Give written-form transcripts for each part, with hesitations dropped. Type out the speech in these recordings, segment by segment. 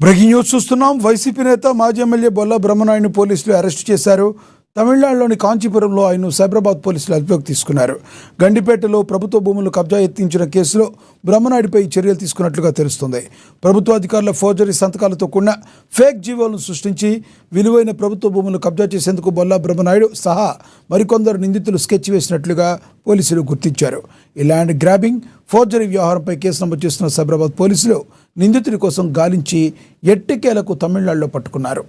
Breaking news చూస్తున్నాం. YCP నేత మాజీ ఎమ్మెల్యే బొల్లా బ్రహ్మనాయుడిని పోలీసులు అరెస్టు చేశారు. తమిళనాడులోని కాంచీపురంలో ఆయన సైబరాబాద్ పోలీసులు అదుపులోకి తీసుకున్నారు. గండిపేటలో ప్రభుత్వ భూములు కబ్జా ఎత్తించిన కేసులో బ్రహ్మనాయుడిపై చర్యలు తీసుకున్నట్లుగా తెలుస్తుంది. ప్రభుత్వ అధికారుల ఫోర్జరీ సంతకాలతో కూడిన ఫేక్ జీవోలను సృష్టించి విలువైన ప్రభుత్వ భూములు కబ్జా చేసేందుకు బొల్లా బ్రహ్మనాయుడు సహా మరికొందరు నిందితులు స్కెచ్ వేసినట్లుగా పోలీసులు గుర్తించారు. ఈ ల్యాండ్ గ్రాబింగ్, ఫోర్జరీ వ్యవహారంపై కేసు నమోదు చేస్తున్న సైబరాబాద్ పోలీసులు నిందితుడి కోసం గాలించి ఎట్టకేలకు తమిళనాడులో పట్టుకున్నారు.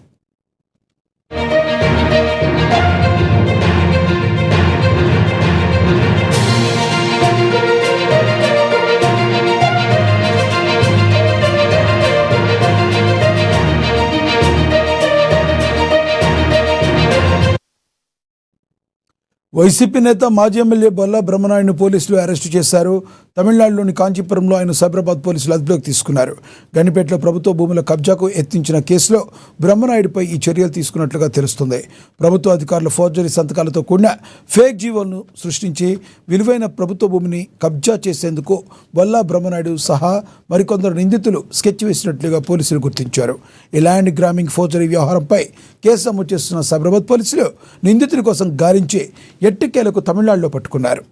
వైసీపీ నేత మాజీ ఎమ్మెల్యే బొల్లా బ్రహ్మనాయుడిని పోలీసులు అరెస్టు చేశారు. తమిళనాడులోని కాంచీపురంలో ఆయన సైబరాబాద్ పోలీసులు అదుపులోకి తీసుకున్నారు. గండిపేటలో ప్రభుత్వ భూముల కబ్జాకు ఎత్తించిన కేసులో బ్రహ్మనాయుడిపై ఈ చర్యలు తీసుకున్నట్లుగా తెలుస్తుంది. ప్రభుత్వ అధికారుల ఫోర్జరీ సంతకాలతో కూడిన ఫేక్ జీవోలను సృష్టించి విలువైన ప్రభుత్వ భూమిని కబ్జా చేసేందుకు బొల్లా బ్రహ్మనాయుడు సహా మరికొందరు నిందితులు స్కెచ్ వేసినట్లుగా పోలీసులు గుర్తించారు. ఈ ల్యాండ్ గ్రాబింగ్, ఫోర్జరీ వ్యవహారంపై కేసు నమోదు చేస్తున్న సైబరాబాద్ పోలీసులు నిందితుడి కోసం గాలించి ఎట్టకేలకు తమిళనాడులో పట్టుకున్నారు.